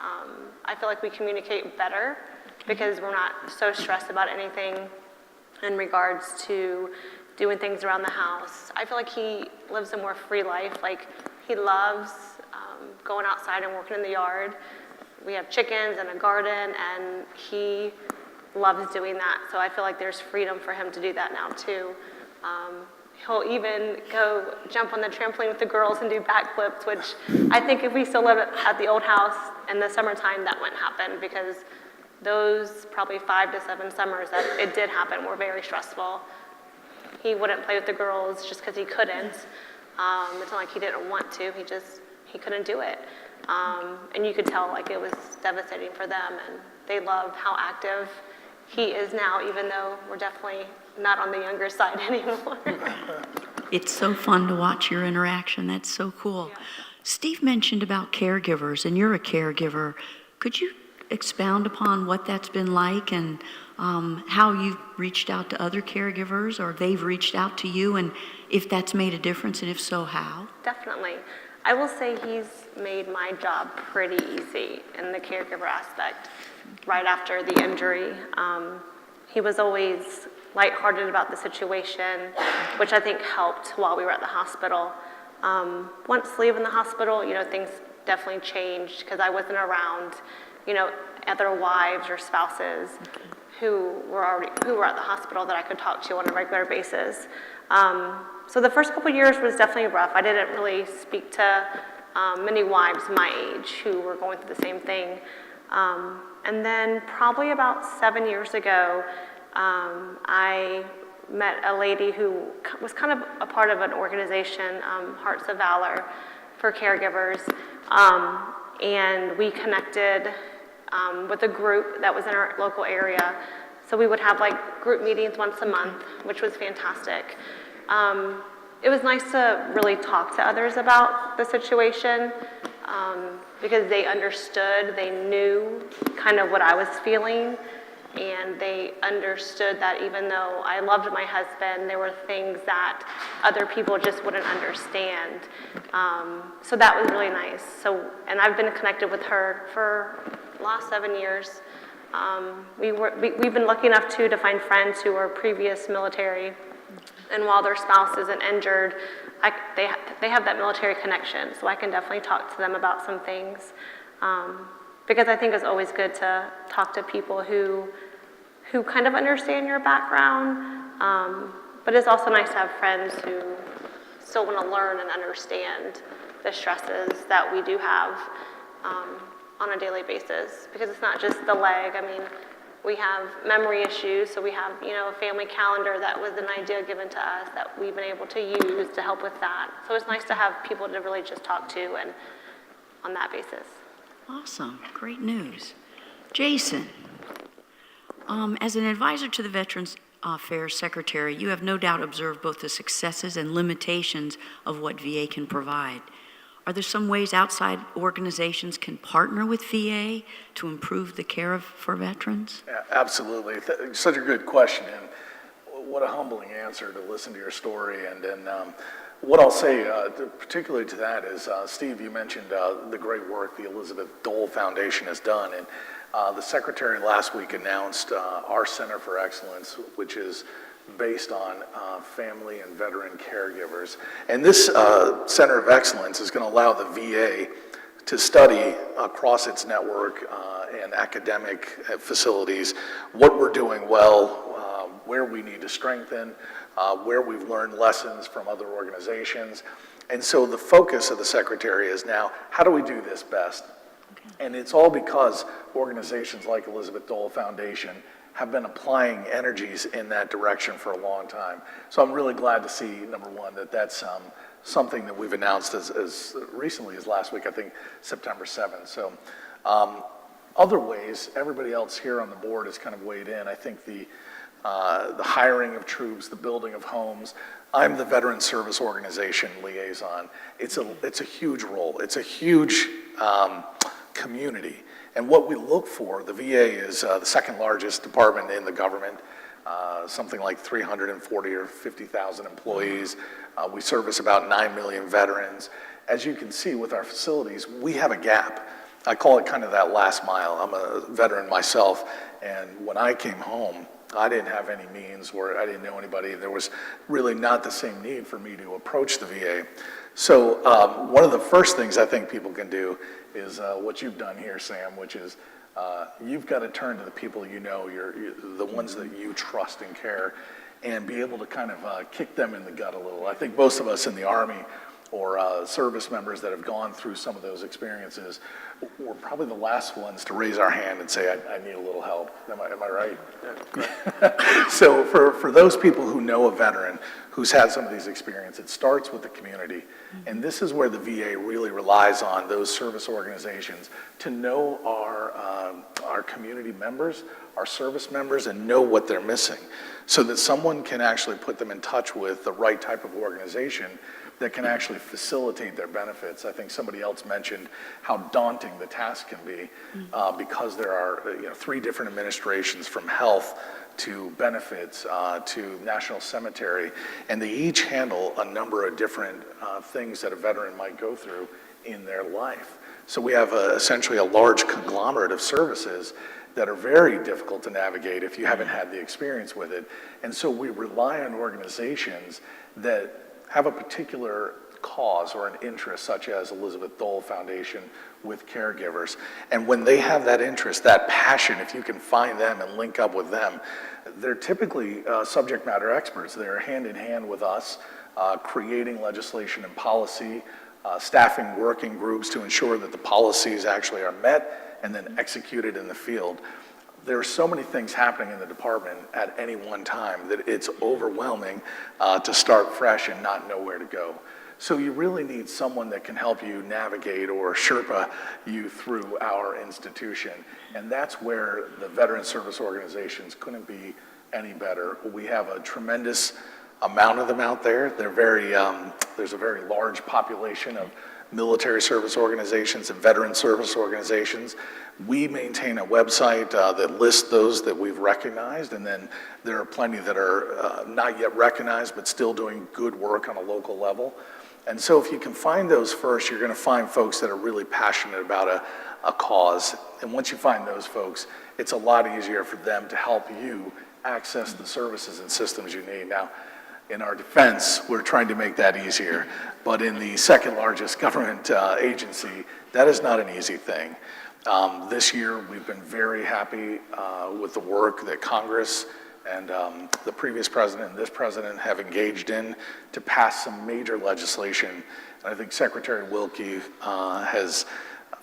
I feel like we communicate better because we're not so stressed about anything in regards to doing things around the house. I feel like he lives a more free life. He loves going outside and working in the yard. We have chickens and a garden, and he loves doing that. So I feel like there's freedom for him to do that now too. He'll even go jump on the trampoline with the girls and do backflips, which I think if we still lived at the old house in the summertime, that wouldn't happen, because those probably 5 to 7 summers that it did happen were very stressful. He wouldn't play with the girls just because he couldn't. It's not like he didn't want to, he couldn't do it. And you could tell it was devastating for them, and they love how active he is now, even though we're definitely not on the younger side anymore. It's so fun to watch your interaction. That's so cool. Yeah. Steve mentioned about caregivers, and you're a caregiver. Could you expound upon what that's been like and how you've reached out to other caregivers or they've reached out to you, and if that's made a difference, and if so, how? Definitely. I will say he's made my job pretty easy in the caregiver aspect right after the injury. He was always lighthearted about the situation, which I think helped while we were at the hospital. Once leaving the hospital, things definitely changed because I wasn't around, other wives or spouses who were at the hospital that I could talk to on a regular basis. So the first couple years was definitely rough. I didn't really speak to many wives my age who were going through the same thing. And then probably about 7 years ago, I met a lady who was kind of a part of an organization, Hearts of Valor for caregivers, and we connected with a group that was in our local area. So we would have like group meetings once a month, which was fantastic. It was nice to really talk to others about the situation because they understood, they knew kind of what I was feeling, and they understood that even though I loved my husband, there were things that other people just wouldn't understand. So that was really nice. And I've been connected with her for the last 7 years. We've been lucky enough to find friends who were previous military, and while their spouse isn't injured, they have that military connection, so I can definitely talk to them about some things. Because I think it's always good to talk to people who kind of understand your background, but it's also nice to have friends who still want to learn and understand the stresses that we do have on a daily basis, because it's not just the leg. I mean, we have memory issues, so we have, a family calendar that was an idea given to us that we've been able to use to help with that. So it's nice to have people to really just talk to and on that basis. Awesome. Great news. Jason, as an advisor to the Veterans Affairs Secretary, you have no doubt observed both the successes and limitations of what VA can provide. Are there some ways outside organizations can partner with VA to improve the care for veterans? Yeah, absolutely. Such a good question, and what a humbling answer to listen to your story. And what I'll say, particularly to that, is, Steve, you mentioned the great work the Elizabeth Dole Foundation has done. And the Secretary last week announced our Center for Excellence, which is based on family and veteran caregivers. And this Center of Excellence is going to allow the VA to study across its network and academic facilities what we're doing well, where we need to strengthen, where we've learned lessons from other organizations. And so the focus of the Secretary is now, how do we do this best? Okay. And it's all because organizations like Elizabeth Dole Foundation have been applying energies in that direction for a long time. So I'm really glad to see, number one, that's something that we've announced as recently as last week, I think September 7th. So other ways, everybody else here on the board has kind of weighed in. I think the hiring of troops, the building of homes. I'm the Veteran Service Organization liaison. It's a huge role. It's a huge community. And what we look for, the VA is the second largest department in the government, something like 340 or 50,000 employees. We service about 9 million veterans. As you can see with our facilities, we have a gap. I call it kind of that last mile. I'm a veteran myself, and when I came home, I didn't have any means, or I didn't know anybody. There was really not the same need for me to approach the VA. So one of the first things I think people can do is what you've done here, Sam, which is you've got to turn to the people you know, the ones that you trust and care, and be able to kind of kick them in the gut a little. I think most of us in the Army or service members that have gone through some of those experiences we're probably the last ones to raise our hand and say, I need a little help. Am I right? So for those people who know a veteran who's had some of these experiences, it starts with the community. And this is where the VA really relies on those service organizations to know our community members, our service members, and know what they're missing so that someone can actually put them in touch with the right type of organization that can actually facilitate their benefits. I think somebody else mentioned how daunting the task can be because there are 3 different administrations, from health to benefits to National Cemetery, and they each handle a number of different things that a veteran might go through in their life. So we have essentially a large conglomerate of services that are very difficult to navigate if you haven't had the experience with it. And so we rely on organizations that have a particular cause or an interest, such as Elizabeth Dole Foundation with caregivers. And when they have that interest, that passion, if you can find them and link up with them, they're typically subject matter experts. They're hand in hand with us, creating legislation and policy, staffing working groups to ensure that the policies actually are met and then executed in the field. There are so many things happening in the department at any one time that it's overwhelming to start fresh and not know where to go. So you really need someone that can help you navigate or Sherpa you through our institution. And that's where the veteran service organizations couldn't be any better. We have a tremendous amount of them out there. They're there's a very large population of military service organizations and veteran service organizations. We maintain a website that lists those that we've recognized, and then there are plenty that are not yet recognized but still doing good work on a local level. And so if you can find those first, you're going to find folks that are really passionate about a cause. And once you find those folks, it's a lot easier for them to help you access the services and systems you need. Now, in our defense, we're trying to make that easier. But in the second largest government agency, that is not an easy thing. This year, we've been very happy with the work that Congress and the previous president and this president have engaged in to pass some major legislation. And I think Secretary Wilkie has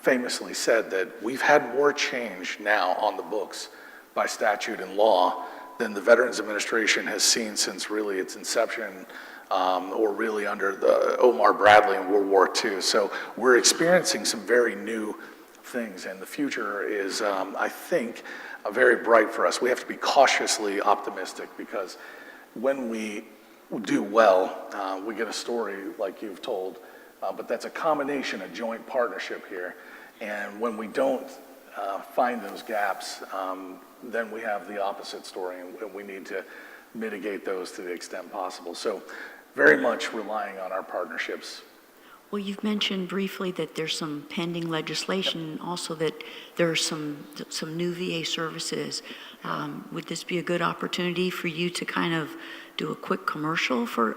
famously said that we've had more change now on the books by statute and law than the Veterans Administration has seen since really its inception, or really under the Omar Bradley in World War II. So we're experiencing some very new things, and the future is, I think, very bright for us. We have to be cautiously optimistic, because when we do well, we get a story like you've told, but that's a combination, a joint partnership here. And when we don't find those gaps, then we have the opposite story, and we need to mitigate those to the extent possible. So very much relying on our partnerships. Well, you've mentioned briefly that there's some pending legislation, and also that there are some new VA services. Would this be a good opportunity for you to kind of do a quick commercial for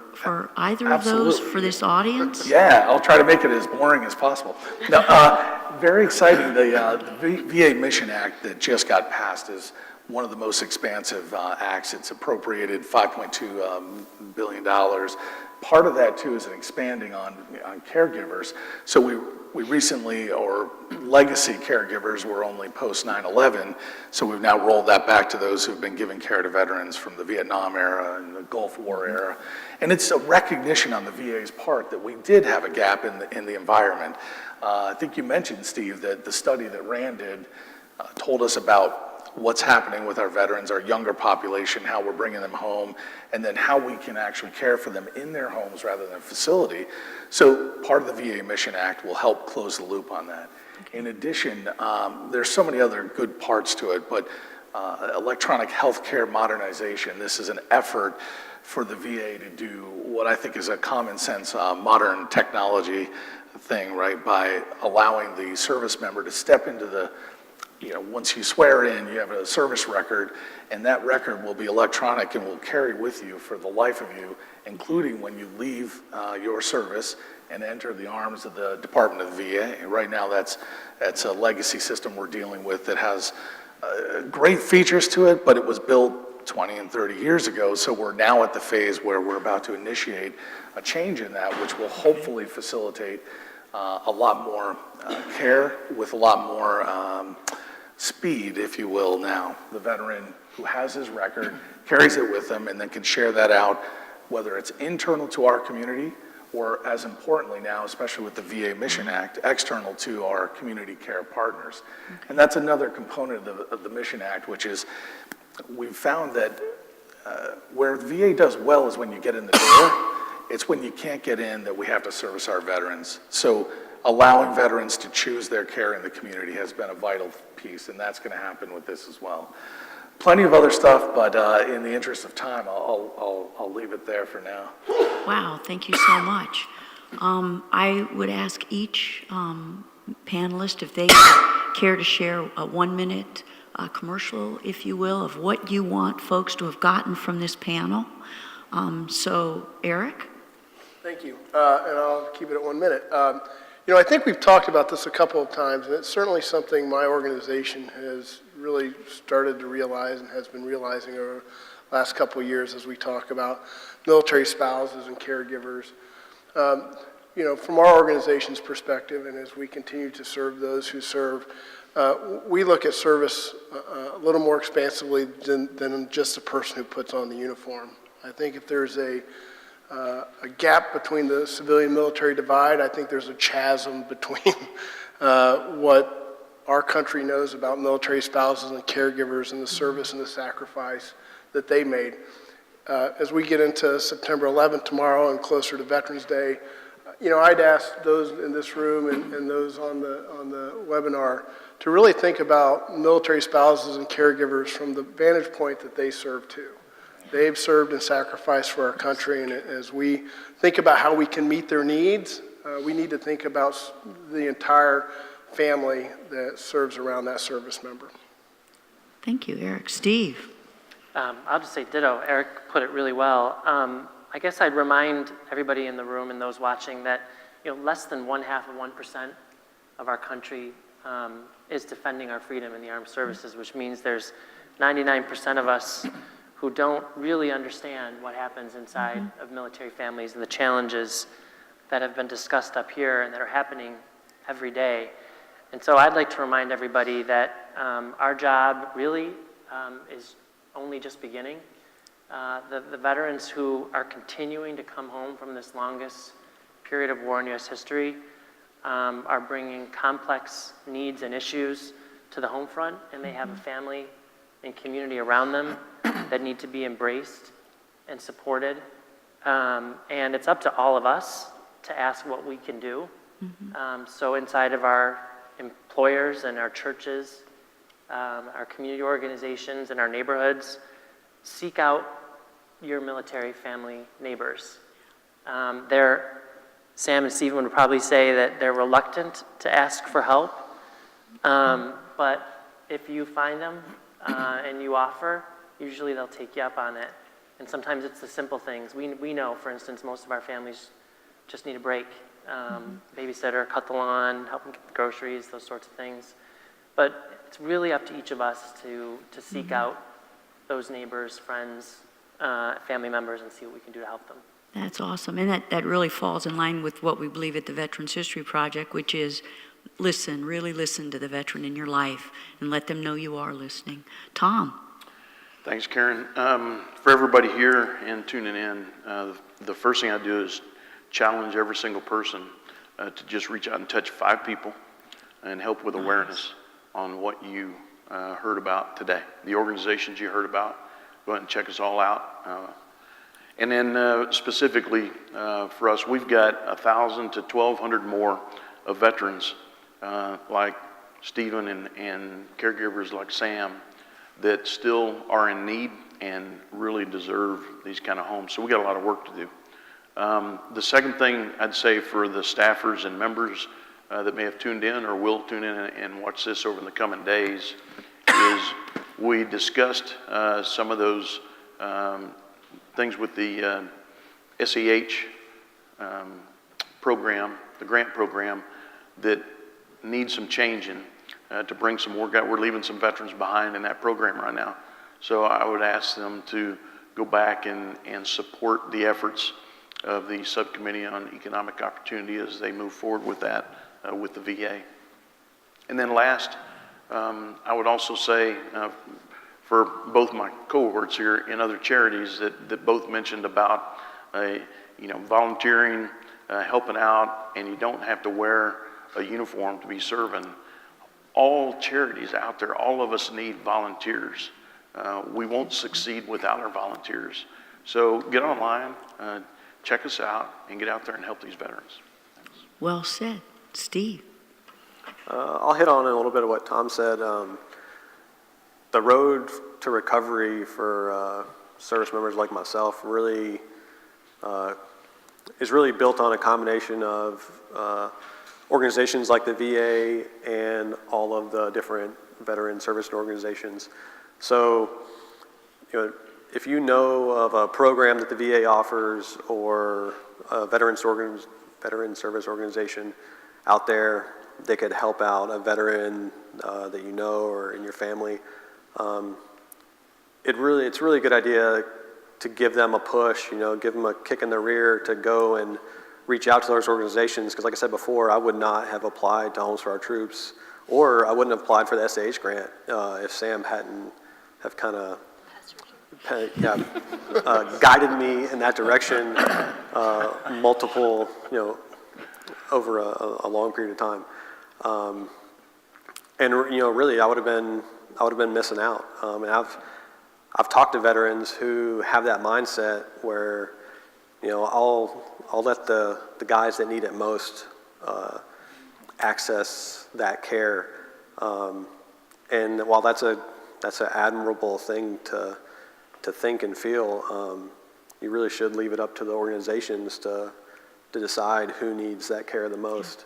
either of those for this audience? Yeah, I'll try to make it as boring as possible. Now, very exciting. The VA Mission Act that just got passed is one of the most expansive acts. It's appropriated $5.2 billion. Part of that, too, is an expanding on caregivers. So we recently, or legacy caregivers were only post 9/11, so we've now rolled that back to those who've been giving care to veterans from the Vietnam era and the Gulf War era. And it's a recognition on the VA's part that we did have a gap in the environment. I think you mentioned, Steve, that the study that Rand did told us about what's happening with our veterans, our younger population, how we're bringing them home, and then how we can actually care for them in their homes rather than a facility. So part of the VA Mission Act will help close the loop on that. In addition, there's so many other good parts to it, but electronic healthcare modernization, this is an effort for the VA to do what I think is a common sense modern technology thing, right? By allowing the service member to step into the, once you swear in, you have a service record, and that record will be electronic and will carry with you for the life of you, including when you leave your service and enter the arms of the Department of the VA. And right now, that's a legacy system we're dealing with that has great features to it, but it was built 20 and 30 years ago, so we're now at the phase where we're about to initiate a change in that, which will hopefully facilitate a lot more care with a lot more speed, if you will, now. The veteran who has his record carries it with him and then can share that out, whether it's internal to our community or, as importantly now, especially with the VA Mission Act, external to our community care partners. And that's another component of the Mission Act, which is we've found that where VA does well is when you get in the door. It's when you can't get in that we have to service our veterans. So allowing veterans to choose their care in the community has been a vital piece, and that's going to happen with this as well. Plenty of other stuff, but in the interest of time, I'll leave it there for now. Wow, thank you so much. I would ask each panelist if they care to share a 1-minute commercial, if you will, of what you want folks to have gotten from this panel. So, Eric? Thank you, and I'll keep it at 1 minute. You know, I think we've talked about this a couple of times, and it's certainly something my organization has really started to realize and has been realizing over the last couple of years as we talk about military spouses and caregivers. You know, from our organization's perspective, and as we continue to serve those who serve, we look at service a little more expansively than just the person who puts on the uniform. I think if there's a gap between the civilian-military divide, I think there's a chasm between what our country knows about military spouses and caregivers and the service and the sacrifice that they made. As we get into September 11th tomorrow and closer to Veterans Day, you know, I'd ask those in this room and those on the webinar to really think about military spouses and caregivers from the vantage point that they serve too. They've served and sacrificed for our country, and as we think about how we can meet their needs, we need to think about the entire family that serves around that service member. Thank you, Eric. Steve? I'll just say ditto. Eric put it really well. I guess I'd remind everybody in the room and those watching that, you know, less than 0.5% of our country is defending our freedom in the armed services, which means there's 99% of us who don't really understand what happens inside of military families and the challenges that have been discussed up here and that are happening every day. And so I'd like to remind everybody that our job really is only just beginning. The veterans who are continuing to come home from this longest period of war in U.S. history are bringing complex needs and issues to the home front, and they have a family and community around them that need to be embraced and supported. And it's up to all of us to ask what we can do. So inside of our employers and our churches, our community organizations and our neighborhoods, seek out your military family neighbors. Sam and Stephen would probably say that they're reluctant to ask for help, but if you find them and you offer, usually they'll take you up on it. And sometimes it's the simple things. We know, for instance, most of our families just need a break. Babysitter, cut the lawn, help them get the groceries, those sorts of things. But it's really up to each of us to seek out those neighbors, friends, family members, and see what we can do to help them. That's awesome. And that really falls in line with what we believe at the Veterans History Project, which is listen, really listen to the veteran in your life and let them know you are listening. Tom? Thanks, Karen. For everybody here and tuning in, the first thing I do is challenge every single person to just reach out and touch 5 people and help with awareness on what you heard about today. The organizations you heard about, go ahead and check us all out. And then specifically for us, we've got 1,000 to 1,200 more of veterans like Stephen and caregivers like Sam that still are in need and really deserve these kind of homes. So we got a lot of work to do. The second thing I'd say for the staffers and members that may have tuned in or will tune in and watch this over the coming days is we discussed some of those things with the SEH program, the grant program, that needs some changing to bring some work out. We're leaving some veterans behind in that program right now. So I would ask them to go back and support the efforts of the Subcommittee on Economic Opportunity as they move forward with that with the VA. And then last, I would also say for both my cohorts here in other charities that both mentioned about volunteering, helping out, and you don't have to wear a uniform to be serving. All charities out there, all of us need volunteers. We won't succeed without our volunteers. So get online, check us out, and get out there and help these veterans. Thanks. Well said. Steve? I'll hit on a little bit of what Tom said. The road to recovery for service members like myself really is really built on a combination of organizations like the VA and all of the different veteran service organizations. So, if you know of a program that the VA offers or a veteran service organization out there that could help out a veteran that you know or in your family, it's a really good idea to give them a push, give them a kick in the rear to go and reach out to those organizations. Because like I said before, I would not have applied to Homes for Our Troops, or I wouldn't have applied for the SAH grant if Sam hadn't have kind of guided me in that direction multiple, over a long period of time. And really, I would have been missing out. And I've talked to veterans who have that mindset where, I'll let the guys that need it most access that care. And while that's an admirable thing to think and feel, you really should leave it up to the organizations to decide who needs that care the most.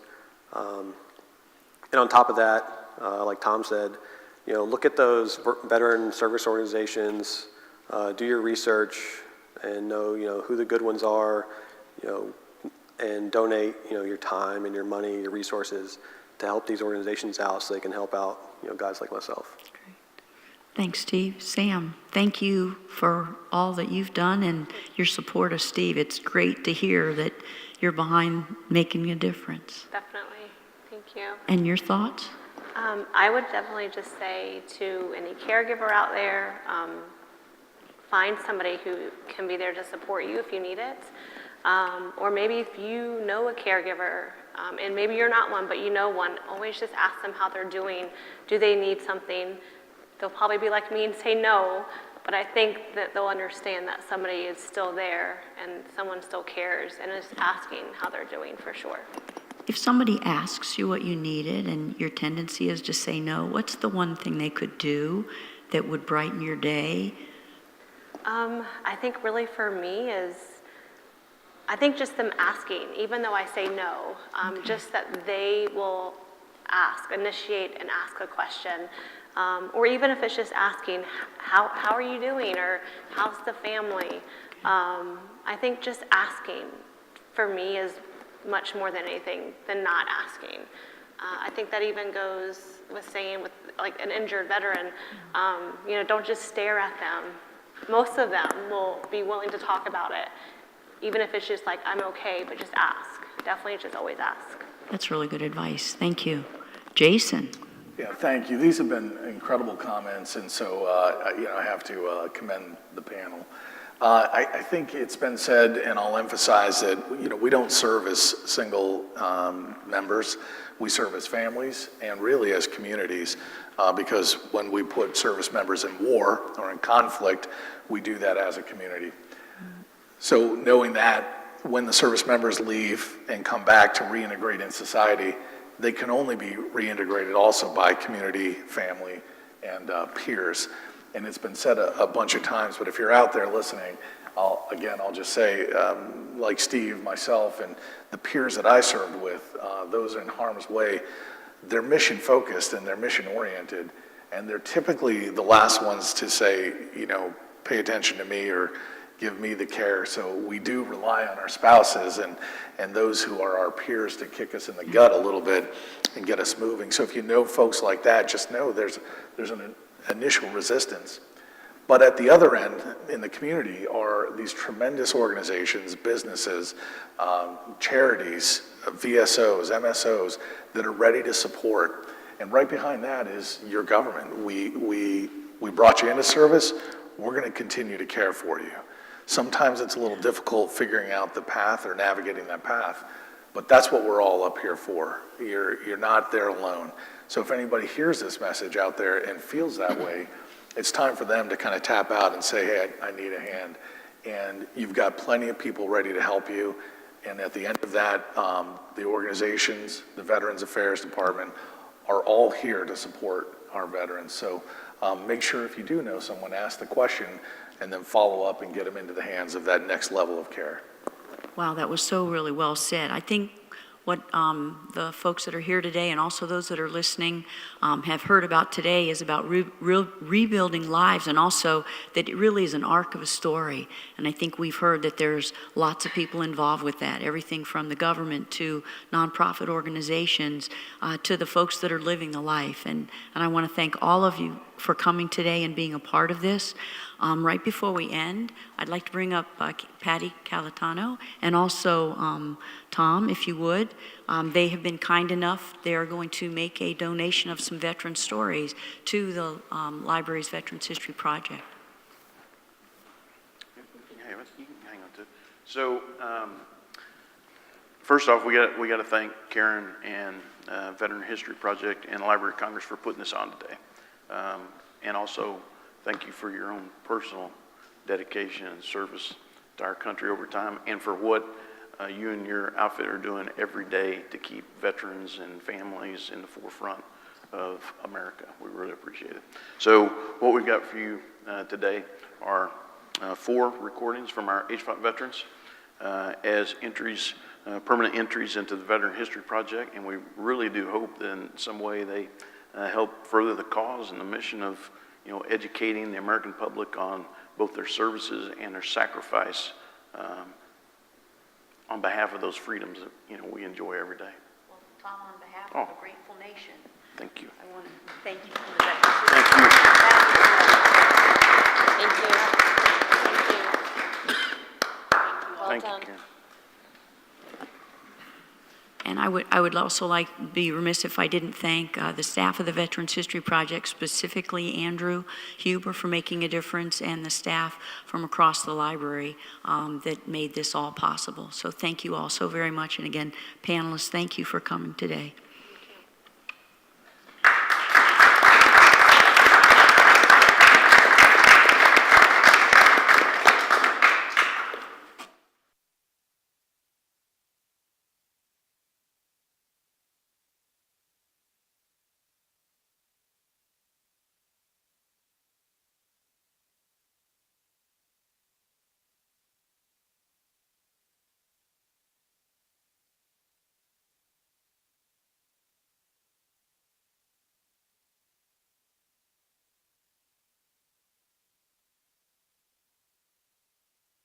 And on top of that, like Tom said, look at those veteran service organizations, do your research, and know who the good ones are, and donate your time and your money, your resources to help these organizations out so they can help out guys like myself. Great. Thanks, Steve. Sam, thank you for all that you've done and your support of Steve. It's great to hear that you're behind making a difference. Definitely. Thank you. And your thoughts? I would definitely just say to any caregiver out there, find somebody who can be there to support you if you need it. Or maybe if you know a caregiver, and maybe you're not one, but you know one, always just ask them how they're doing. Do they need something? They'll probably be like me and say no, but I think that they'll understand that somebody is still there and someone still cares and is asking how they're doing for sure. If somebody asks you what you needed and your tendency is to say no, what's the one thing they could do that would brighten your day? I think really for me is, I think just them asking, even though I say no, just that they will initiate and ask a question. Or even if it's just asking, how are you doing? Or how's the family? I think just asking for me is much more than anything than not asking. I think that even goes with saying with like an injured veteran, don't just stare at them. Most of them will be willing to talk about it, even if it's just like, I'm okay, but just ask. Definitely just always ask. That's really good advice. Thank you. Jason. Yeah, thank you. These have been incredible comments, and so I have to commend the panel. I think it's been said, and I'll emphasize that we don't serve as single members. We serve as families and really as communities, because when we put service members in war or in conflict, we do that as a community. So knowing that when the service members leave and come back to reintegrate in society, they can only be reintegrated also by community, family, and peers. And it's been said a bunch of times, but if you're out there listening, I'll just say, like Steve, myself, and the peers that I served with, those in harm's way, they're mission focused and they're mission oriented, and they're typically the last ones to say, pay attention to me or give me the care. So we do rely on our spouses and those who are our peers to kick us in the gut a little bit and get us moving. So if you know folks like that, just know there's an initial resistance. But at the other end, in the community, are these tremendous organizations, businesses, charities, VSOs, MSOs that are ready to support. And right behind that is your government. We brought you into service. We're going to continue to care for you. Sometimes it's a little difficult figuring out the path or navigating that path, but that's what we're all up here for. You're not there alone. So if anybody hears this message out there and feels that way, it's time for them to kind of tap out and say, hey, I need a hand. And you've got plenty of people ready to help you. And at the end of that, the organizations, the Veterans Affairs Department are all here to support our veterans. So make sure if you do know someone, ask the question and then follow up and get them into the hands of that next level of care. Wow, that was so really well said. I think what the folks that are here today and also those that are listening have heard about today is about rebuilding lives, and also that it really is an arc of a story. And I think we've heard that there's lots of people involved with that, everything from the government to nonprofit organizations to the folks that are living the life. And I want to thank all of you for coming today and being a part of this. Right before we end, I'd like to bring up Patty Calatano and also Tom, if you would. They have been kind enough. They are going to make a donation of some veteran stories to the library's Veterans History Project. You can hang on to it. So, first off, we got to thank Karen and Veteran History Project and the Library of Congress for putting this on today. And also, thank you for your own personal dedication and service to our country over time, and for what you and your outfit are doing every day to keep veterans and families in the forefront of America. We really appreciate it. So what we've got for you today are 4 recordings from our HFOT veterans as entries, permanent entries into the Veteran History Project, and we really do hope that in some way they help further the cause and the mission of educating the American public on both their services and their sacrifice on behalf of those freedoms that we enjoy every day. Well, Tom, on behalf of the grateful nation, Thank you. I want to thank you for that. Thank you. Well Thank done. you, Karen. And I would also be remiss if I didn't thank the staff of the Veterans History Project, specifically Andrew Huber for making a difference, and the staff from across the library that made this all possible. So thank you all so very much. And again, panelists, thank you for coming today.